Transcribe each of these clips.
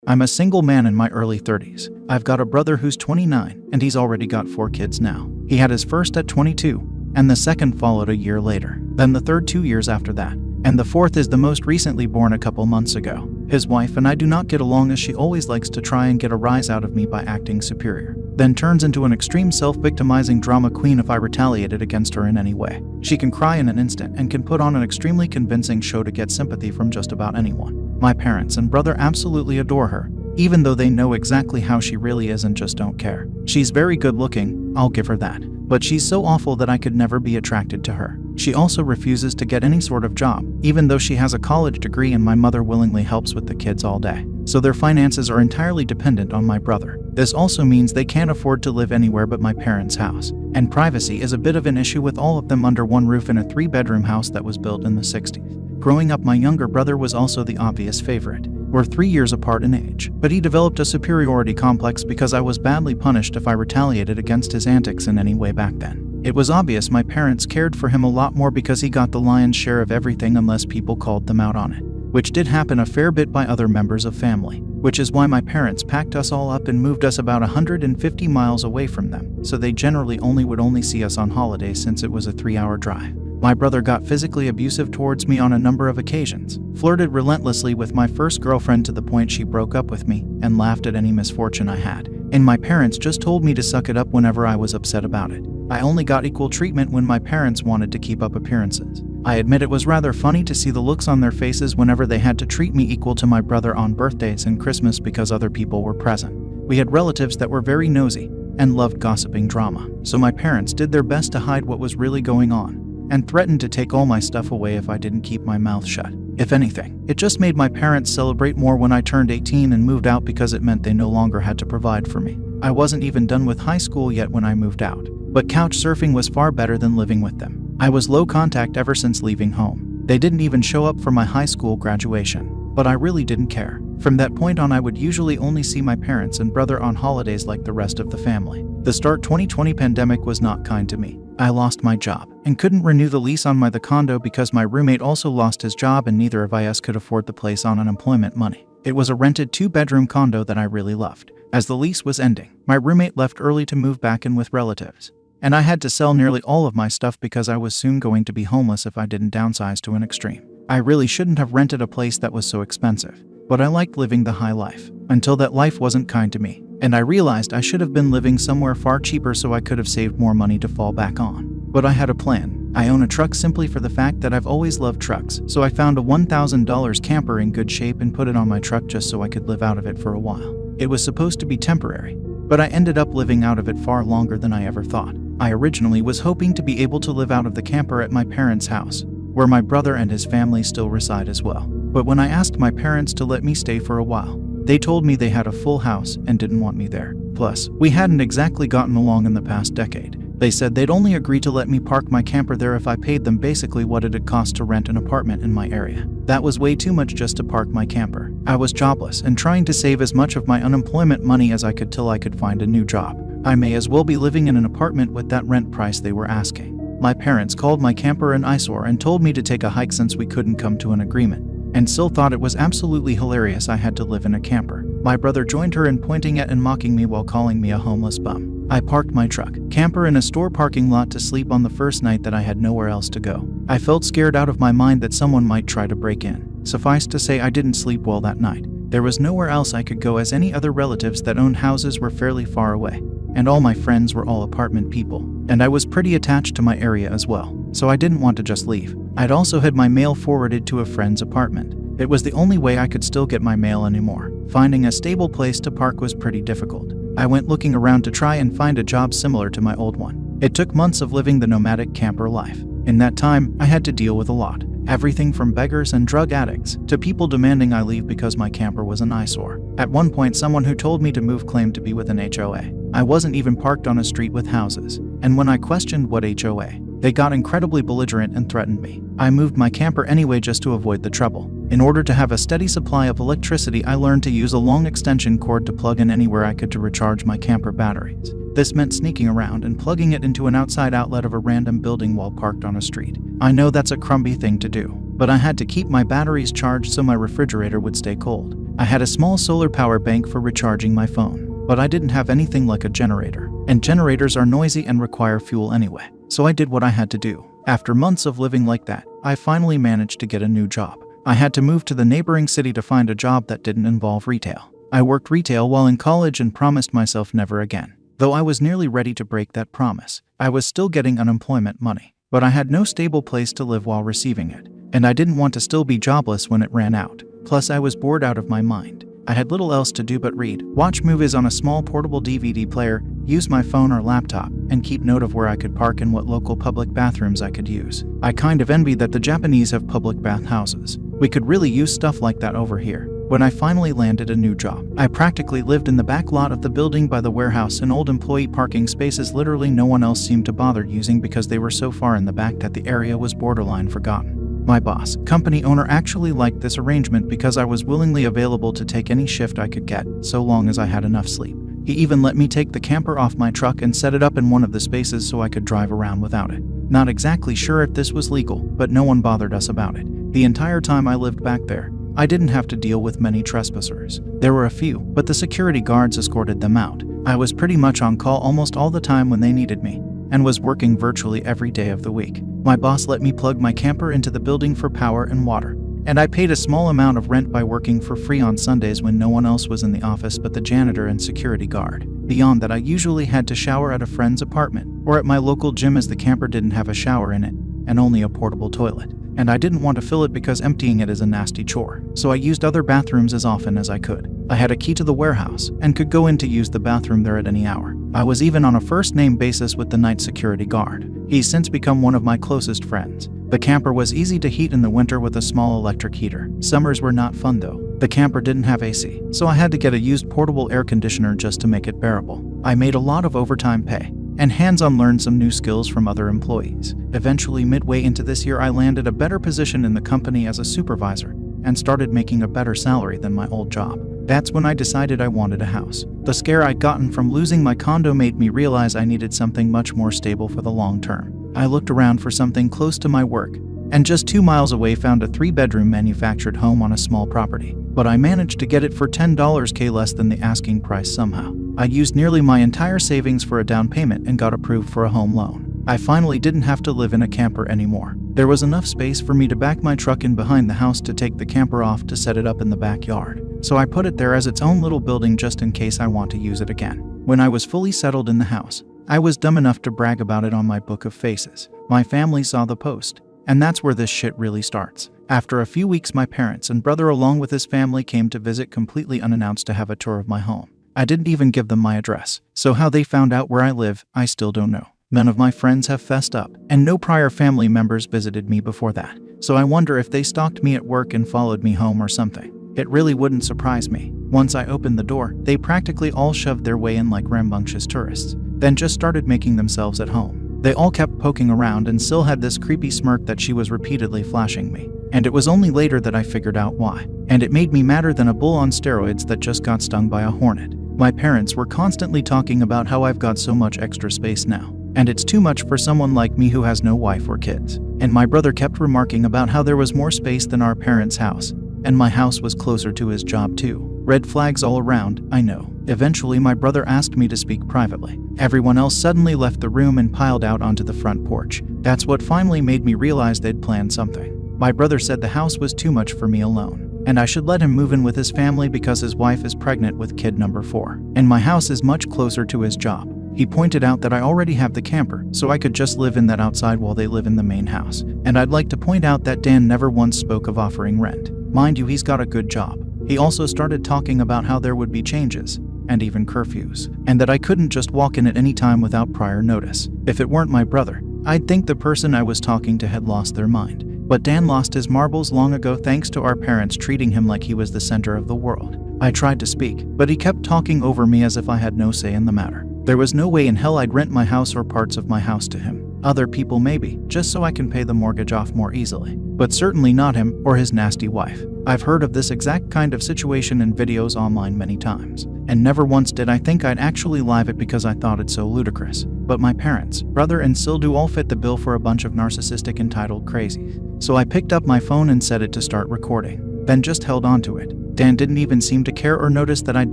I'm a single man in my early 30s. I've got a brother who's 29, and he's already got 4 kids now. He had his first at 22, and the second followed a year later, then the third 2 years after that, and the fourth is the most recently born a couple months ago. His wife and I do not get along, as she always likes to try and get a rise out of me by acting superior, then turns into an extreme self-victimizing drama queen if I retaliated against her in any way. She can cry in an instant and can put on an extremely convincing show to get sympathy from just about anyone. My parents and brother absolutely adore her, even though they know exactly how she really is and just don't care. She's very good looking, I'll give her that, but she's so awful that I could never be attracted to her. She also refuses to get any sort of job, even though she has a college degree, and my mother willingly helps with the kids all day. So their finances are entirely dependent on my brother. This also means they can't afford to live anywhere but my parents' house. And privacy is a bit of an issue with all of them under one roof in a 3-bedroom house that was built in the 60s. Growing up, my younger brother was also the obvious favorite. We're 3 years apart in age, but he developed a superiority complex because I was badly punished if I retaliated against his antics in any way back then. It was obvious my parents cared for him a lot more because he got the lion's share of everything unless people called them out on it, which did happen a fair bit by other members of family, which is why my parents packed us all up and moved us about 150 miles away from them, so they generally would see us on holidays since it was a 3-hour drive. My brother got physically abusive towards me on a number of occasions, flirted relentlessly with my first girlfriend to the point she broke up with me, and laughed at any misfortune I had. And my parents just told me to suck it up whenever I was upset about it. I only got equal treatment when my parents wanted to keep up appearances. I admit it was rather funny to see the looks on their faces whenever they had to treat me equal to my brother on birthdays and Christmas because other people were present. We had relatives that were very nosy and loved gossiping drama, so my parents did their best to hide what was really going on, and threatened to take all my stuff away if I didn't keep my mouth shut. If anything, it just made my parents celebrate more when I turned 18 and moved out because it meant they no longer had to provide for me. I wasn't even done with high school yet when I moved out, but couch surfing was far better than living with them. I was low contact ever since leaving home. They didn't even show up for my high school graduation, but I really didn't care. From that point on, I would usually only see my parents and brother on holidays like the rest of the family. The start 2020 pandemic was not kind to me. I lost my job and couldn't renew the lease on the condo because my roommate also lost his job and neither of us could afford the place on unemployment money. It was a rented 2-bedroom condo that I really loved. As the lease was ending, my roommate left early to move back in with relatives, and I had to sell nearly all of my stuff because I was soon going to be homeless if I didn't downsize to an extreme. I really shouldn't have rented a place that was so expensive, but I liked living the high life until that life wasn't kind to me. And I realized I should have been living somewhere far cheaper so I could have saved more money to fall back on. But I had a plan. I own a truck simply for the fact that I've always loved trucks, so I found a $1,000 camper in good shape and put it on my truck just so I could live out of it for a while. It was supposed to be temporary, but I ended up living out of it far longer than I ever thought. I originally was hoping to be able to live out of the camper at my parents' house, where my brother and his family still reside as well. But when I asked my parents to let me stay for a while, they told me they had a full house and didn't want me there. Plus, we hadn't exactly gotten along in the past decade. They said they'd only agree to let me park my camper there if I paid them basically what it'd cost to rent an apartment in my area. That was way too much just to park my camper. I was jobless and trying to save as much of my unemployment money as I could till I could find a new job. I may as well be living in an apartment with that rent price they were asking. My parents called my camper an eyesore and told me to take a hike since we couldn't come to an agreement, and still thought it was absolutely hilarious I had to live in a camper. My brother joined her in pointing at and mocking me while calling me a homeless bum. I parked my truck camper in a store parking lot to sleep on the first night that I had nowhere else to go. I felt scared out of my mind that someone might try to break in. Suffice to say, I didn't sleep well that night. There was nowhere else I could go, as any other relatives that owned houses were fairly far away, and all my friends were all apartment people, and I was pretty attached to my area as well, so I didn't want to just leave. I'd also had my mail forwarded to a friend's apartment. It was the only way I could still get my mail anymore. Finding a stable place to park was pretty difficult. I went looking around to try and find a job similar to my old one. It took months of living the nomadic camper life. In that time, I had to deal with a lot. Everything from beggars and drug addicts to people demanding I leave because my camper was an eyesore. At one point, someone who told me to move claimed to be with an HOA. I wasn't even parked on a street with houses, and when I questioned what HOA, they got incredibly belligerent and threatened me. I moved my camper anyway just to avoid the trouble. In order to have a steady supply of electricity, I learned to use a long extension cord to plug in anywhere I could to recharge my camper batteries. This meant sneaking around and plugging it into an outside outlet of a random building while parked on a street. I know that's a crumby thing to do, but I had to keep my batteries charged so my refrigerator would stay cold. I had a small solar power bank for recharging my phone, but I didn't have anything like a generator, and generators are noisy and require fuel anyway. So I did what I had to do. After months of living like that, I finally managed to get a new job. I had to move to the neighboring city to find a job that didn't involve retail. I worked retail while in college and promised myself never again. Though I was nearly ready to break that promise, I was still getting unemployment money. But I had no stable place to live while receiving it, and I didn't want to still be jobless when it ran out. Plus, I was bored out of my mind. I had little else to do but read, watch movies on a small portable DVD player, use my phone or laptop, and keep note of where I could park and what local public bathrooms I could use. I kind of envy that the Japanese have public bathhouses. We could really use stuff like that over here. When I finally landed a new job, I practically lived in the back lot of the building by the warehouse in old employee parking spaces literally no one else seemed to bother using because they were so far in the back that the area was borderline forgotten. My boss, company owner, actually liked this arrangement because I was willingly available to take any shift I could get, so long as I had enough sleep. He even let me take the camper off my truck and set it up in one of the spaces so I could drive around without it. Not exactly sure if this was legal, but no one bothered us about it. The entire time I lived back there, I didn't have to deal with many trespassers. There were a few, but the security guards escorted them out. I was pretty much on call almost all the time when they needed me, and was working virtually every day of the week. My boss let me plug my camper into the building for power and water, and I paid a small amount of rent by working for free on Sundays when no one else was in the office but the janitor and security guard. Beyond that, I usually had to shower at a friend's apartment or at my local gym as the camper didn't have a shower in it and only a portable toilet. And I didn't want to fill it because emptying it is a nasty chore, so I used other bathrooms as often as I could. I had a key to the warehouse and could go in to use the bathroom there at any hour. I was even on a first-name basis with the night security guard. He's since become one of my closest friends. The camper was easy to heat in the winter with a small electric heater. Summers were not fun though. The camper didn't have AC, so I had to get a used portable air conditioner just to make it bearable. I made a lot of overtime pay and hands-on learned some new skills from other employees. Eventually, midway into this year, I landed a better position in the company as a supervisor and started making a better salary than my old job. That's when I decided I wanted a house. The scare I'd gotten from losing my condo made me realize I needed something much more stable for the long term. I looked around for something close to my work, and just 2 miles away found a 3-bedroom manufactured home on a small property. But I managed to get it for $10K less than the asking price somehow. I used nearly my entire savings for a down payment and got approved for a home loan. I finally didn't have to live in a camper anymore. There was enough space for me to back my truck in behind the house to take the camper off to set it up in the backyard. So I put it there as its own little building just in case I want to use it again. When I was fully settled in the house, I was dumb enough to brag about it on my book of faces. My family saw the post, and that's where this shit really starts. After a few weeks, my parents and brother along with his family came to visit completely unannounced to have a tour of my home. I didn't even give them my address, so how they found out where I live, I still don't know. None of my friends have fessed up, and no prior family members visited me before that, so I wonder if they stalked me at work and followed me home or something. It really wouldn't surprise me. Once I opened the door, they practically all shoved their way in like rambunctious tourists, then just started making themselves at home. They all kept poking around and Syl had this creepy smirk that she was repeatedly flashing me. And it was only later that I figured out why. And it made me madder than a bull on steroids that just got stung by a hornet. My parents were constantly talking about how I've got so much extra space now, and it's too much for someone like me who has no wife or kids. And my brother kept remarking about how there was more space than our parents' house, and my house was closer to his job too. Red flags all around, I know. Eventually, my brother asked me to speak privately. Everyone else suddenly left the room and piled out onto the front porch. That's what finally made me realize they'd planned something. My brother said the house was too much for me alone, and I should let him move in with his family because his wife is pregnant with kid number 4, and my house is much closer to his job. He pointed out that I already have the camper, so I could just live in that outside while they live in the main house. And I'd like to point out that Dan never once spoke of offering rent. Mind you, he's got a good job. He also started talking about how there would be changes, and even curfews, and that I couldn't just walk in at any time without prior notice. If it weren't my brother, I'd think the person I was talking to had lost their mind. But Dan lost his marbles long ago thanks to our parents treating him like he was the center of the world. I tried to speak, but he kept talking over me as if I had no say in the matter. There was no way in hell I'd rent my house or parts of my house to him. Other people maybe, just so I can pay the mortgage off more easily. But certainly not him or his nasty wife. I've heard of this exact kind of situation in videos online many times, and never once did I think I'd actually live it because I thought it so ludicrous. But my parents, brother and Syl do all fit the bill for a bunch of narcissistic entitled crazies. So I picked up my phone and set it to start recording. then just held on to it. Dan didn't even seem to care or notice that I'd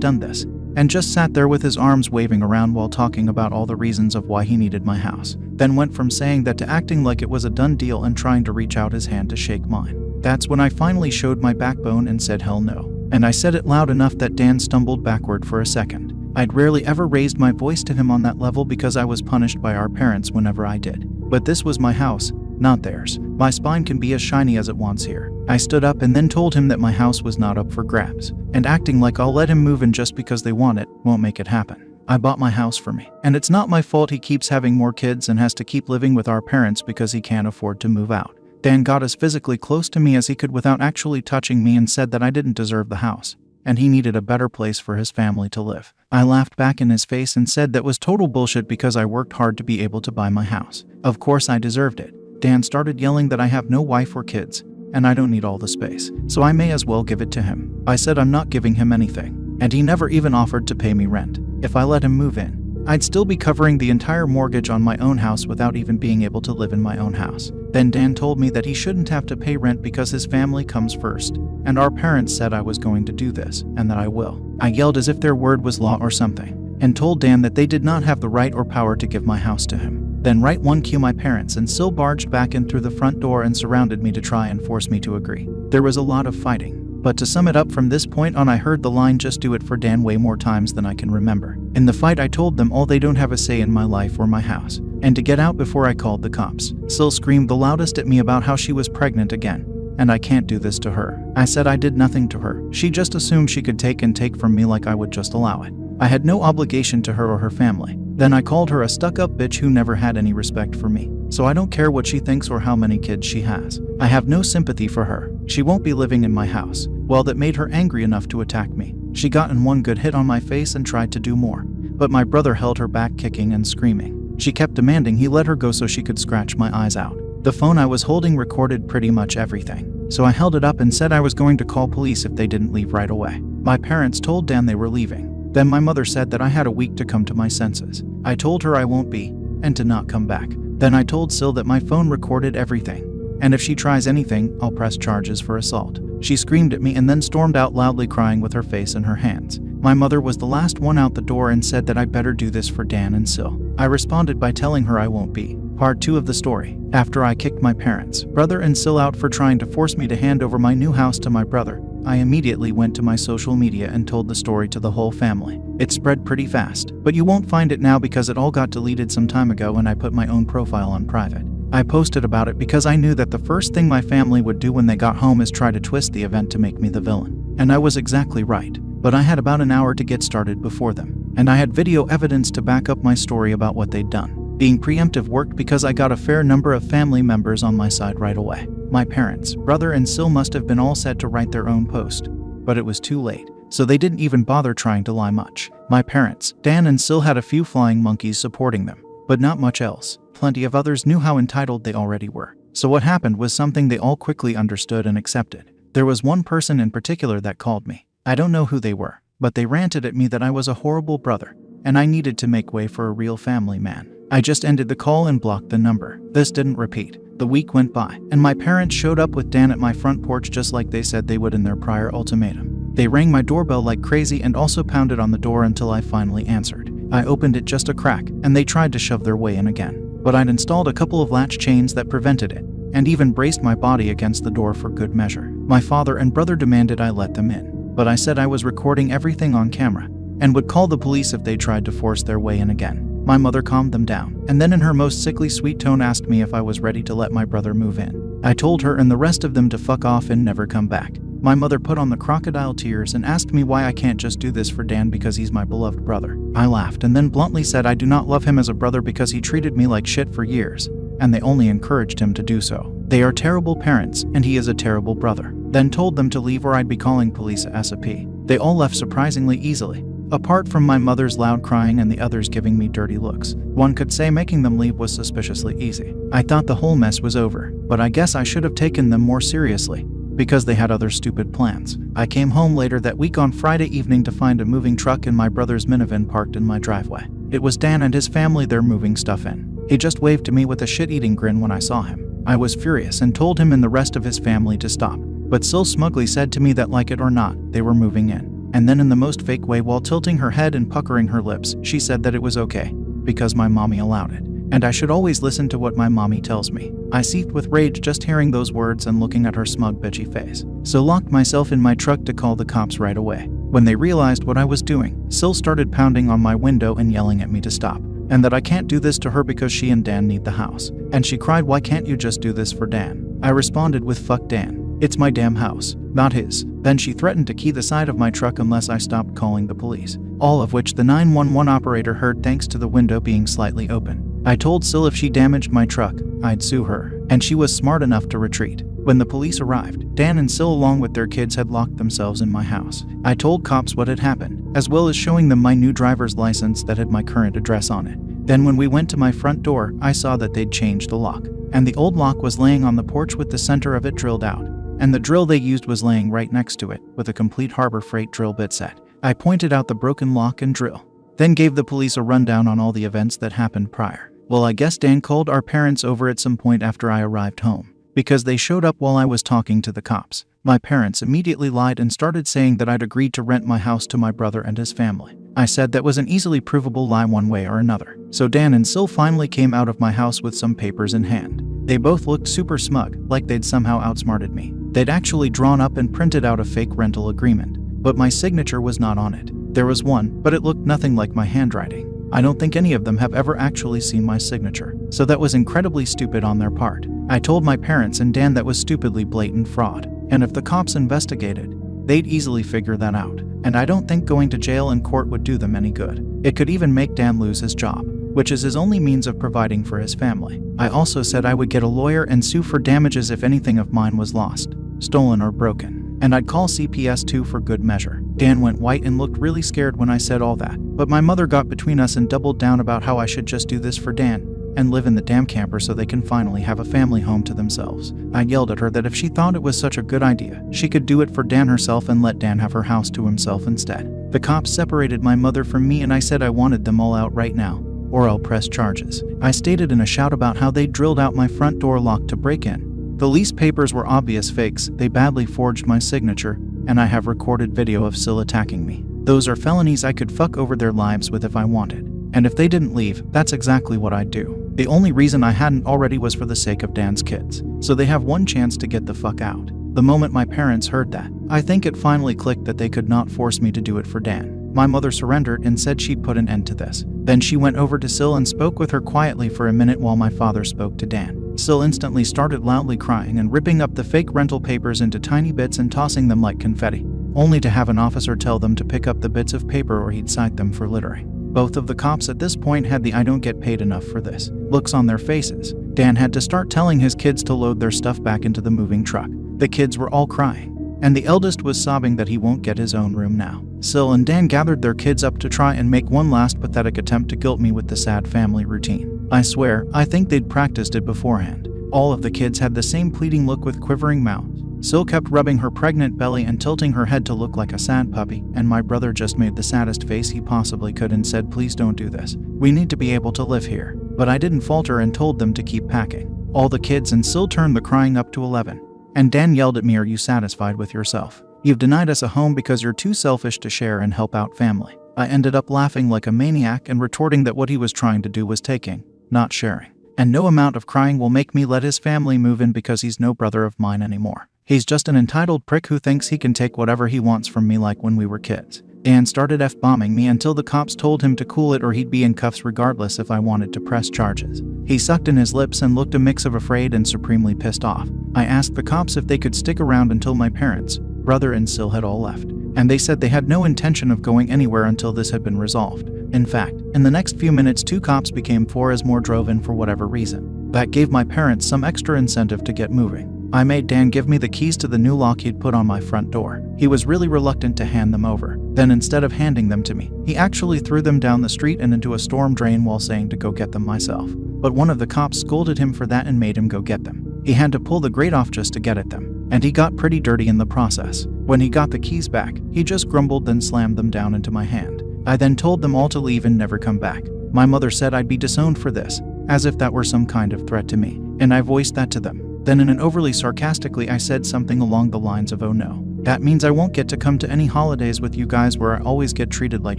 done this, and just sat there with his arms waving around while talking about all the reasons of why he needed my house. Then went from saying that to acting like it was a done deal and trying to reach out his hand to shake mine. That's when I finally showed my backbone and said hell no. And I said it loud enough that Dan stumbled backward for a second. I'd rarely ever raised my voice to him on that level because I was punished by our parents whenever I did. But this was my house, not theirs. My spine can be as shiny as it wants here. I stood up and then told him that my house was not up for grabs, and acting like I'll let him move in just because they want it won't make it happen. I bought my house for me, and it's not my fault he keeps having more kids and has to keep living with our parents because he can't afford to move out. Dan got as physically close to me as he could without actually touching me and said that I didn't deserve the house, and he needed a better place for his family to live. I laughed back in his face and said that was total bullshit because I worked hard to be able to buy my house. Of course I deserved it. Dan started yelling that I have no wife or kids, and I don't need all the space, so I may as well give it to him. I said I'm not giving him anything, and he never even offered to pay me rent. If I let him move in, I'd still be covering the entire mortgage on my own house without even being able to live in my own house. Then Dan told me that he shouldn't have to pay rent because his family comes first, and our parents said I was going to do this, and that I will. I yelled as if their word was law or something, and told Dan that they did not have the right or power to give my house to him. Then right one cue my parents and Sil barged back in through the front door and surrounded me to try and force me to agree. There was a lot of fighting. But to sum it up, from this point on I heard the line "just do it" for Dan way more times than I can remember. In the fight I told them all they don't have a say in my life or my house, and to get out before I called the cops. Sil screamed the loudest at me about how she was pregnant again, and I can't do this to her. I said I did nothing to her. She just assumed she could take from me like I would just allow it. I had no obligation to her or her family. Then I called her a stuck-up bitch who never had any respect for me. So I don't care what she thinks or how many kids she has. I have no sympathy for her. She won't be living in my house. Well, that made her angry enough to attack me. She got in one good hit on my face and tried to do more, but my brother held her back, kicking and screaming. She kept demanding he let her go so she could scratch my eyes out. The phone I was holding recorded pretty much everything, so I held it up and said I was going to call police if they didn't leave right away. My parents told Dan they were leaving. Then my mother said that I had a week to come to my senses. I told her I won't be, and to not come back. Then I told Sil that my phone recorded everything, and if she tries anything, I'll press charges for assault. She screamed at me and then stormed out loudly, crying with her face in her hands. My mother was the last one out the door and said that I better do this for Dan and Sil. I responded by telling her I won't be. Part 2 of the story. After I kicked my parents, brother and Sil out for trying to force me to hand over my new house to my brother, I immediately went to my social media and told the story to the whole family. It spread pretty fast, but you won't find it now because it all got deleted some time ago and I put my own profile on private. I posted about it because I knew that the first thing my family would do when they got home is try to twist the event to make me the villain. And I was exactly right, but I had about an hour to get started before them, and I had video evidence to back up my story about what they'd done. Being preemptive worked because I got a fair number of family members on my side right away. My parents, brother and Sil must have been all set to write their own post, but it was too late, so they didn't even bother trying to lie much. My parents, Dan and Sil, had a few flying monkeys supporting them, but not much else. Plenty of others knew how entitled they already were. So what happened was something they all quickly understood and accepted. There was one person in particular that called me. I don't know who they were, but they ranted at me that I was a horrible brother, and I needed to make way for a real family man. I just ended the call and blocked the number. This didn't repeat. The week went by, and my parents showed up with Dan at my front porch just like they said they would in their prior ultimatum. They rang my doorbell like crazy and also pounded on the door until I finally answered. I opened it just a crack, and they tried to shove their way in again. But I'd installed a couple of latch chains that prevented it, and even braced my body against the door for good measure. My father and brother demanded I let them in, but I said I was recording everything on camera, and would call the police if they tried to force their way in again. My mother calmed them down, and then in her most sickly sweet tone asked me if I was ready to let my brother move in. I told her and the rest of them to fuck off and never come back. My mother put on the crocodile tears and asked me why I can't just do this for Dan because he's my beloved brother. I laughed and then bluntly said I do not love him as a brother because he treated me like shit for years, and they only encouraged him to do so. They are terrible parents, and he is a terrible brother. Then told them to leave or I'd be calling police ASAP. They all left surprisingly easily, apart from my mother's loud crying and the others giving me dirty looks. One could say making them leave was suspiciously easy. I thought the whole mess was over, but I guess I should have taken them more seriously, because they had other stupid plans. I came home later that week on Friday evening to find a moving truck in my brother's minivan parked in my driveway. It was Dan and his family there moving stuff in. He just waved to me with a shit-eating grin when I saw him. I was furious and told him and the rest of his family to stop, but Sil smugly said to me that like it or not, they were moving in. And then in the most fake way, while tilting her head and puckering her lips, she said that it was okay, because my mommy allowed it. And I should always listen to what my mommy tells me. I seethed with rage just hearing those words and looking at her smug bitchy face. So locked myself in my truck to call the cops right away. When they realized what I was doing, Sil started pounding on my window and yelling at me to stop, and that I can't do this to her because she and Dan need the house. And she cried, "Why can't you just do this for Dan?" I responded with, "Fuck Dan. It's my damn house, not his." Then she threatened to key the side of my truck unless I stopped calling the police, all of which the 911 operator heard thanks to the window being slightly open. I told Sil if she damaged my truck, I'd sue her, and she was smart enough to retreat. When the police arrived, Dan and Sil along with their kids had locked themselves in my house. I told cops what had happened, as well as showing them my new driver's license that had my current address on it. Then when we went to my front door, I saw that they'd changed the lock, and the old lock was laying on the porch with the center of it drilled out, and the drill they used was laying right next to it, with a complete Harbor Freight drill bit set. I pointed out the broken lock and drill, then gave the police a rundown on all the events that happened prior. Well, I guess Dan called our parents over at some point after I arrived home, because they showed up while I was talking to the cops. My parents immediately lied and started saying that I'd agreed to rent my house to my brother and his family. I said that was an easily provable lie one way or another. So Dan and Sil finally came out of my house with some papers in hand. They both looked super smug, like they'd somehow outsmarted me. They'd actually drawn up and printed out a fake rental agreement, but my signature was not on it. There was one, but it looked nothing like my handwriting. I don't think any of them have ever actually seen my signature, so that was incredibly stupid on their part. I told my parents and Dan that was stupidly blatant fraud, and if the cops investigated, they'd easily figure that out, and I don't think going to jail and court would do them any good. It could even make Dan lose his job, which is his only means of providing for his family. I also said I would get a lawyer and sue for damages if anything of mine was lost, stolen or broken, and I'd call CPS too for good measure. Dan went white and looked really scared when I said all that, but my mother got between us and doubled down about how I should just do this for Dan and live in the damn camper so they can finally have a family home to themselves. I yelled at her that if she thought it was such a good idea, she could do it for Dan herself and let Dan have her house to himself instead. The cops separated my mother from me and I said I wanted them all out right now, or I'll press charges. I stated in a shout about how they drilled out my front door lock to break in. The lease papers were obvious fakes, they badly forged my signature, and I have recorded video of Sil attacking me. Those are felonies I could fuck over their lives with if I wanted. And if they didn't leave, that's exactly what I'd do. The only reason I hadn't already was for the sake of Dan's kids, so they have one chance to get the fuck out. The moment my parents heard that, I think it finally clicked that they could not force me to do it for Dan. My mother surrendered and said she'd put an end to this. Then she went over to Sil and spoke with her quietly for a minute while my father spoke to Dan. Sil instantly started loudly crying and ripping up the fake rental papers into tiny bits and tossing them like confetti, only to have an officer tell them to pick up the bits of paper or he'd cite them for littering. Both of the cops at this point had the "I don't get paid enough for this" looks on their faces. Dan had to start telling his kids to load their stuff back into the moving truck. The kids were all crying, and the eldest was sobbing that he won't get his own room now. Sil and Dan gathered their kids up to try and make one last pathetic attempt to guilt me with the sad family routine. I swear, I think they'd practiced it beforehand. All of the kids had the same pleading look with quivering mouths. Sil kept rubbing her pregnant belly and tilting her head to look like a sad puppy, and my brother just made the saddest face he possibly could and said, "Please don't do this. We need to be able to live here." But I didn't falter and told them to keep packing. All the kids and Sil turned the crying up to 11. And Dan yelled at me, "Are you satisfied with yourself? You've denied us a home because you're too selfish to share and help out family." I ended up laughing like a maniac and retorting that what he was trying to do was taking, not sharing. And no amount of crying will make me let his family move in because he's no brother of mine anymore. He's just an entitled prick who thinks he can take whatever he wants from me like when we were kids. Dan started F-bombing me until the cops told him to cool it or he'd be in cuffs regardless if I wanted to press charges. He sucked in his lips and looked a mix of afraid and supremely pissed off. I asked the cops if they could stick around until my parents, brother and Sil had all left, and they said they had no intention of going anywhere until this had been resolved. In fact, in the next few minutes 2 cops became 4 as more drove in for whatever reason. That gave my parents some extra incentive to get moving. I made Dan give me the keys to the new lock he'd put on my front door. He was really reluctant to hand them over. Then instead of handing them to me, he actually threw them down the street and into a storm drain while saying to go get them myself. But one of the cops scolded him for that and made him go get them. He had to pull the grate off just to get at them, and he got pretty dirty in the process. When he got the keys back, he just grumbled then slammed them down into my hand. I then told them all to leave and never come back. My mother said I'd be disowned for this, as if that were some kind of threat to me, and I voiced that to them. Then in an overly sarcastically I said something along the lines of, "Oh no. That means I won't get to come to any holidays with you guys where I always get treated like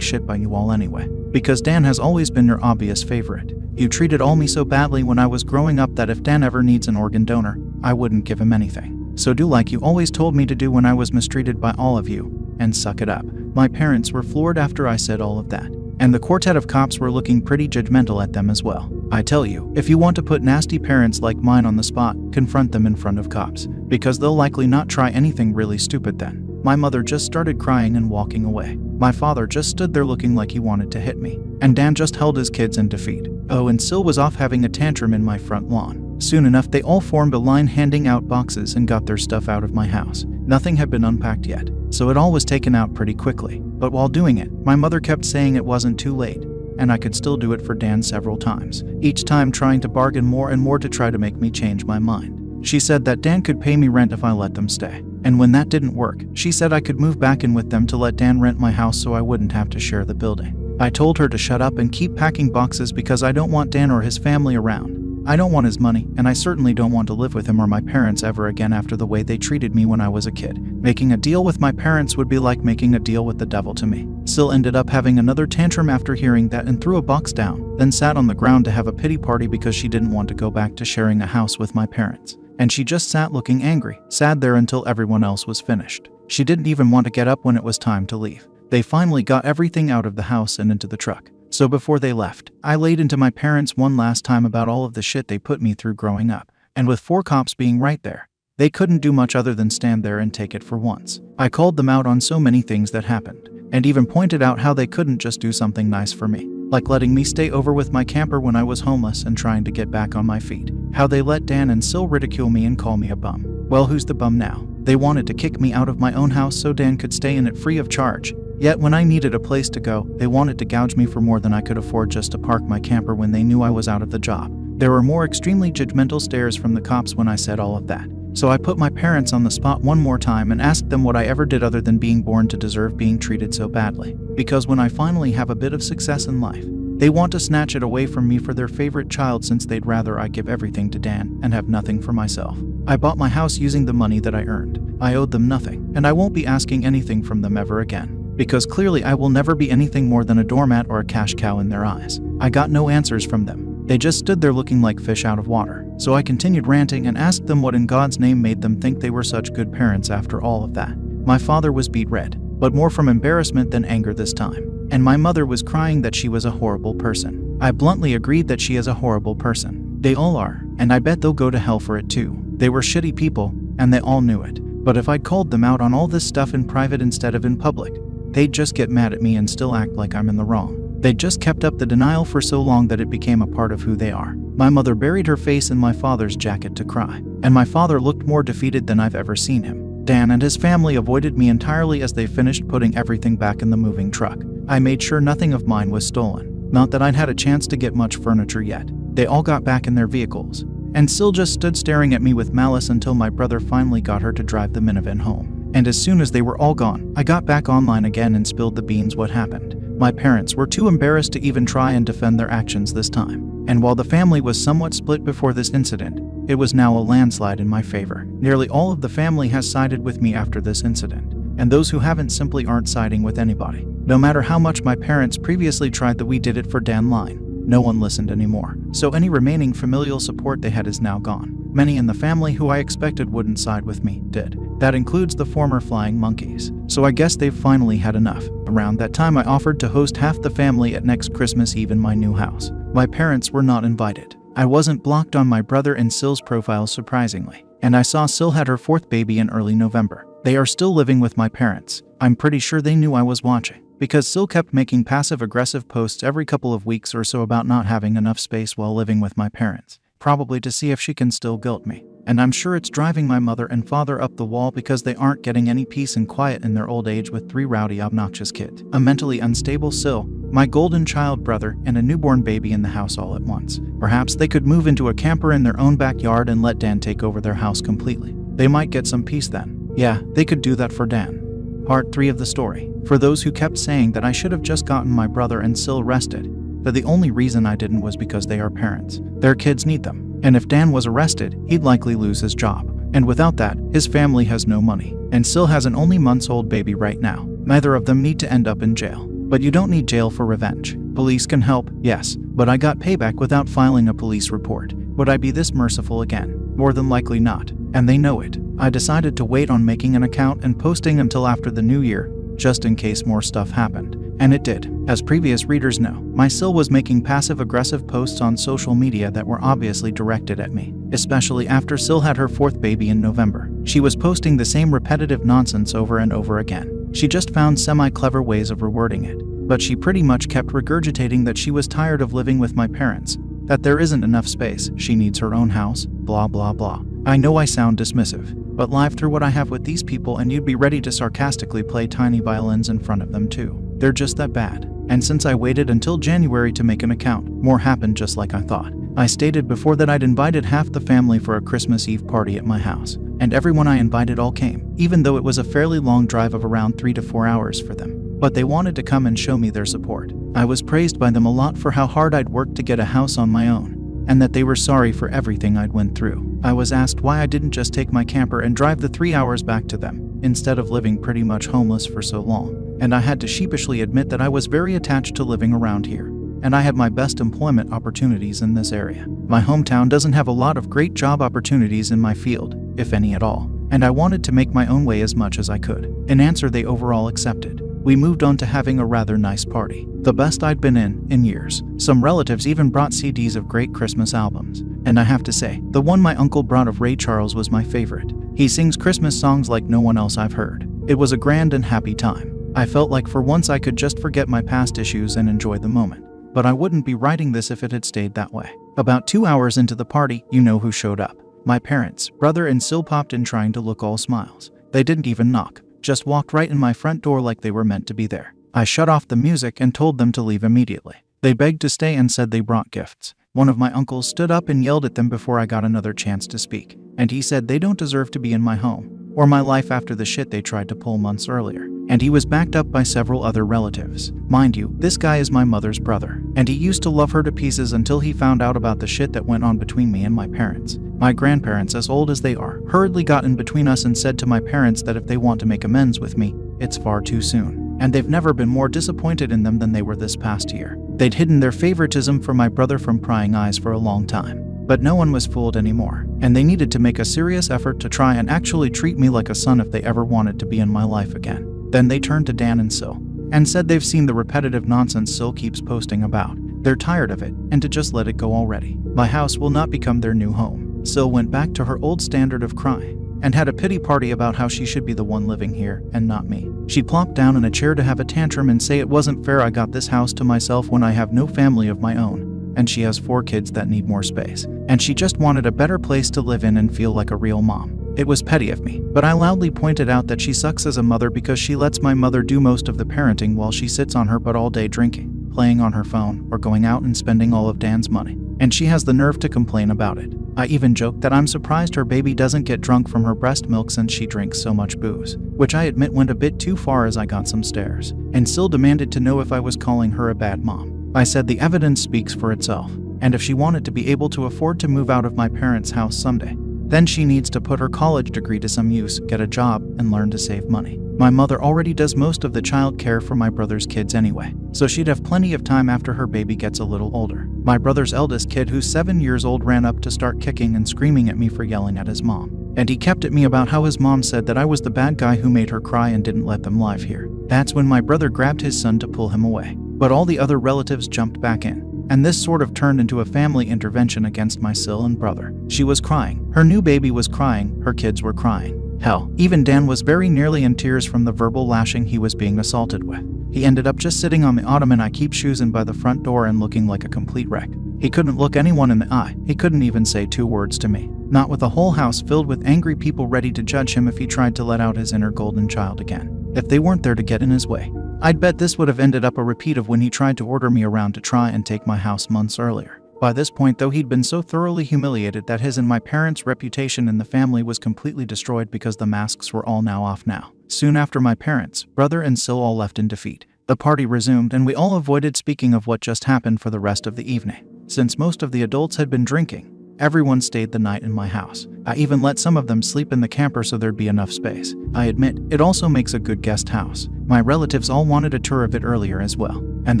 shit by you all anyway. Because Dan has always been your obvious favorite. You treated all me so badly when I was growing up that if Dan ever needs an organ donor, I wouldn't give him anything. So do like you always told me to do when I was mistreated by all of you, and suck it up." My parents were floored after I said all of that. And the quartet of cops were looking pretty judgmental at them as well. I tell you, if you want to put nasty parents like mine on the spot, confront them in front of cops, because they'll likely not try anything really stupid then. My mother just started crying and walking away. My father just stood there looking like he wanted to hit me. And Dan just held his kids in defeat. Oh, and Sil was off having a tantrum in my front lawn. Soon enough, they all formed a line handing out boxes and got their stuff out of my house. Nothing had been unpacked yet, so it all was taken out pretty quickly. But while doing it, my mother kept saying it wasn't too late, and I could still do it for Dan several times, each time trying to bargain more and more to try to make me change my mind. She said that Dan could pay me rent if I let them stay. And when that didn't work, she said I could move back in with them to let Dan rent my house so I wouldn't have to share the building. I told her to shut up and keep packing boxes because I don't want Dan or his family around. I don't want his money, and I certainly don't want to live with him or my parents ever again after the way they treated me when I was a kid. Making a deal with my parents would be like making a deal with the devil to me. Sil ended up having another tantrum after hearing that and threw a box down, then sat on the ground to have a pity party because she didn't want to go back to sharing a house with my parents. And she just sat looking angry, sad there until everyone else was finished. She didn't even want to get up when it was time to leave. They finally got everything out of the house and into the truck. So before they left, I laid into my parents one last time about all of the shit they put me through growing up. And with 4 cops being right there, they couldn't do much other than stand there and take it for once. I called them out on so many things that happened, and even pointed out how they couldn't just do something nice for me, like letting me stay over with my camper when I was homeless and trying to get back on my feet. How they let Dan and Sil ridicule me and call me a bum. Well, who's the bum now? They wanted to kick me out of my own house so Dan could stay in it free of charge. Yet when I needed a place to go, they wanted to gouge me for more than I could afford just to park my camper when they knew I was out of the job. There were more extremely judgmental stares from the cops when I said all of that. So I put my parents on the spot one more time and asked them what I ever did other than being born to deserve being treated so badly. Because when I finally have a bit of success in life, they want to snatch it away from me for their favorite child since they'd rather I give everything to Dan and have nothing for myself. I bought my house using the money that I earned. I owed them nothing, and I won't be asking anything from them ever again. Because clearly I will never be anything more than a doormat or a cash cow in their eyes. I got no answers from them. They just stood there looking like fish out of water. So I continued ranting and asked them what in God's name made them think they were such good parents after all of that. My father was beet red, but more from embarrassment than anger this time. And my mother was crying that she was a horrible person. I bluntly agreed that she is a horrible person. They all are, and I bet they'll go to hell for it too. They were shitty people, and they all knew it. But if I'd called them out on all this stuff in private instead of in public, they'd just get mad at me and still act like I'm in the wrong. They'd just kept up the denial for so long that it became a part of who they are. My mother buried her face in my father's jacket to cry, and my father looked more defeated than I've ever seen him. Dan and his family avoided me entirely as they finished putting everything back in the moving truck. I made sure nothing of mine was stolen. Not that I'd had a chance to get much furniture yet. They all got back in their vehicles, and Sil just stood staring at me with malice until my brother finally got her to drive the minivan home. And as soon as they were all gone, I got back online again and spilled the beans what happened. My parents were too embarrassed to even try and defend their actions this time. And while the family was somewhat split before this incident, it was now a landslide in my favor. Nearly all of the family has sided with me after this incident, and those who haven't simply aren't siding with anybody. No matter how much my parents previously tried the "we did it for Dan" line, no one listened anymore. So any remaining familial support they had is now gone. Many in the family who I expected wouldn't side with me did. That includes the former flying monkeys. So I guess they've finally had enough. Around that time I offered to host half the family at next Christmas Eve in my new house. My parents were not invited. I wasn't blocked on my brother and Sil's profiles surprisingly. And I saw Sil had her 4th baby in early November. They are still living with my parents. I'm pretty sure they knew I was watching, because Sil kept making passive-aggressive posts every couple of weeks or so about not having enough space while living with my parents, probably to see if she can still guilt me. And I'm sure it's driving my mother and father up the wall because they aren't getting any peace and quiet in their old age with 3 rowdy, obnoxious kids, a mentally unstable Sil, my golden child brother, and a newborn baby in the house all at once. Perhaps they could move into a camper in their own backyard and let Dan take over their house completely. They might get some peace then. Yeah, they could do that for Dan. Part 3 of the story. For those who kept saying that I should have just gotten my brother and Sil arrested, that the only reason I didn't was because they are parents. Their kids need them. And if Dan was arrested, he'd likely lose his job. And without that, his family has no money. And Sil has an only months-old baby right now. Neither of them need to end up in jail. But you don't need jail for revenge. Police can help, yes, but I got payback without filing a police report. Would I be this merciful again? More than likely not. And they know it. I decided to wait on making an account and posting until after the new year, just in case more stuff happened. And it did. As previous readers know, my Sil was making passive-aggressive posts on social media that were obviously directed at me, especially after Sil had her fourth baby in November. She was posting the same repetitive nonsense over and over again. She just found semi-clever ways of rewording it, but she pretty much kept regurgitating that she was tired of living with my parents, that there isn't enough space, she needs her own house, blah blah blah. I know I sound dismissive, but live through what I have with these people and you'd be ready to sarcastically play tiny violins in front of them too. They're just that bad. And since I waited until January to make an account, more happened just like I thought. I stated before that I'd invited half the family for a Christmas Eve party at my house, and everyone I invited all came, even though it was a fairly long drive of around 3 to 4 hours for them. But they wanted to come and show me their support. I was praised by them a lot for how hard I'd worked to get a house on my own, and that they were sorry for everything I'd went through. I was asked why I didn't just take my camper and drive the 3 hours back to them, instead of living pretty much homeless for so long. And I had to sheepishly admit that I was very attached to living around here, and I had my best employment opportunities in this area. My hometown doesn't have a lot of great job opportunities in my field, if any at all, and I wanted to make my own way as much as I could. An answer they overall accepted. We moved on to having a rather nice party, the best I'd been in years. Some relatives even brought CDs of great Christmas albums, and I have to say, the one my uncle brought of Ray Charles was my favorite. He sings Christmas songs like no one else I've heard. It was a grand and happy time. I felt like for once I could just forget my past issues and enjoy the moment. But I wouldn't be writing this if it had stayed that way. About 2 hours into the party, you know who showed up. My parents, brother and Sil popped in trying to look all smiles. They didn't even knock, just walked right in my front door like they were meant to be there. I shut off the music and told them to leave immediately. They begged to stay and said they brought gifts. One of my uncles stood up and yelled at them before I got another chance to speak. And he said they don't deserve to be in my home, or my life after the shit they tried to pull months earlier. And he was backed up by several other relatives. Mind you, this guy is my mother's brother, and he used to love her to pieces until he found out about the shit that went on between me and my parents. My grandparents, as old as they are, hurriedly got in between us and said to my parents that if they want to make amends with me, it's far too soon. And they've never been more disappointed in them than they were this past year. They'd hidden their favoritism for my brother from prying eyes for a long time. But no one was fooled anymore, and they needed to make a serious effort to try and actually treat me like a son if they ever wanted to be in my life again. Then they turned to Dan and Sil, and said they've seen the repetitive nonsense Sil keeps posting about. They're tired of it, and to just let it go already. My house will not become their new home. Sil went back to her old standard of crying, and had a pity party about how she should be the one living here, and not me. She plopped down in a chair to have a tantrum and say it wasn't fair I got this house to myself when I have no family of my own, and she has 4 kids that need more space, and she just wanted a better place to live in and feel like a real mom. It was petty of me, but I loudly pointed out that she sucks as a mother because she lets my mother do most of the parenting while she sits on her butt all day drinking, playing on her phone, or going out and spending all of Dan's money. And she has the nerve to complain about it. I even joked that I'm surprised her baby doesn't get drunk from her breast milk since she drinks so much booze, which I admit went a bit too far as I got some stares, and still demanded to know if I was calling her a bad mom. I said the evidence speaks for itself, and if she wanted to be able to afford to move out of my parents' house someday, then she needs to put her college degree to some use, get a job, and learn to save money. My mother already does most of the child care for my brother's kids anyway, so she'd have plenty of time after her baby gets a little older. My brother's eldest kid, who's 7 years old, ran up to start kicking and screaming at me for yelling at his mom. And he kept at me about how his mom said that I was the bad guy who made her cry and didn't let them live here. That's when my brother grabbed his son to pull him away. But all the other relatives jumped back in, and this sort of turned into a family intervention against my Sil and brother. She was crying. Her new baby was crying. Her kids were crying. Hell, even Dan was very nearly in tears from the verbal lashing he was being assaulted with. He ended up just sitting on the ottoman I keep choosing by the front door and looking like a complete wreck. He couldn't look anyone in the eye. He couldn't even say 2 words to me. Not with a whole house filled with angry people ready to judge him if he tried to let out his inner golden child again. If they weren't there to get in his way. I'd bet this would have ended up a repeat of when he tried to order me around to try and take my house months earlier. By this point, though, he'd been so thoroughly humiliated that his and my parents' reputation in the family was completely destroyed because the masks were all now off now. Soon after, my parents, brother and Sil all left in defeat. The party resumed and we all avoided speaking of what just happened for the rest of the evening. Since most of the adults had been drinking, Everyone stayed the night in my house. I even let some of them sleep in the camper so there'd be enough space. I admit, it also makes a good guest house. My relatives all wanted a tour of it earlier as well, and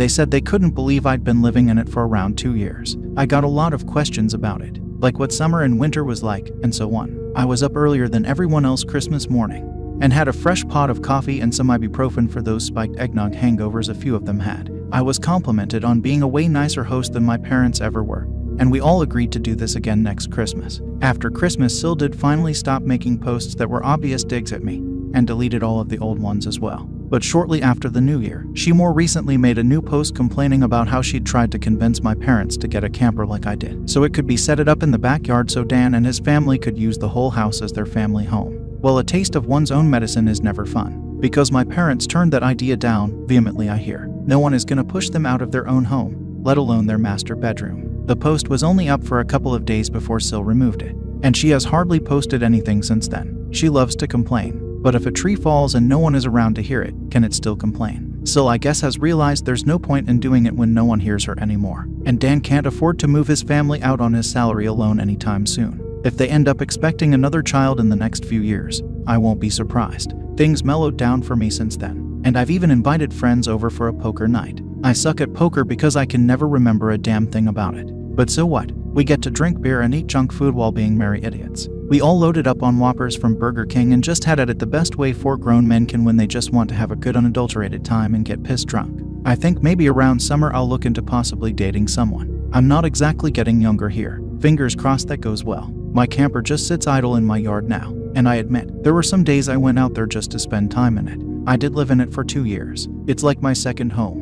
they said they couldn't believe I'd been living in it for around 2 years. I got a lot of questions about it, like what summer and winter was like, and so on. I was up earlier than everyone else Christmas morning, and had a fresh pot of coffee and some ibuprofen for those spiked eggnog hangovers a few of them had. I was complimented on being a way nicer host than my parents ever were, and we all agreed to do this again next Christmas. After Christmas, Sil did finally stop making posts that were obvious digs at me, and deleted all of the old ones as well. But shortly after the new year, she more recently made a new post complaining about how she'd tried to convince my parents to get a camper like I did, so it could be set it up in the backyard so Dan and his family could use the whole house as their family home. Well, a taste of one's own medicine is never fun, because my parents turned that idea down vehemently. I hear no one is gonna push them out of their own home, let alone their master bedroom. The post was only up for a couple of days before Sil removed it, and she has hardly posted anything since then. She loves to complain, but if a tree falls and no one is around to hear it, can it still complain? Sil, I guess, has realized there's no point in doing it when no one hears her anymore, and Dan can't afford to move his family out on his salary alone anytime soon. If they end up expecting another child in the next few years, I won't be surprised. Things mellowed down for me since then, and I've even invited friends over for a poker night. I suck at poker because I can never remember a damn thing about it. But so what? We get to drink beer and eat junk food while being merry idiots. We all loaded up on Whoppers from Burger King and just had at it the best way 4 grown men can when they just want to have a good unadulterated time and get pissed drunk. I think maybe around summer I'll look into possibly dating someone. I'm not exactly getting younger here. Fingers crossed that goes well. My camper just sits idle in my yard now, and I admit, there were some days I went out there just to spend time in it. I did live in it for 2 years. It's like my second home.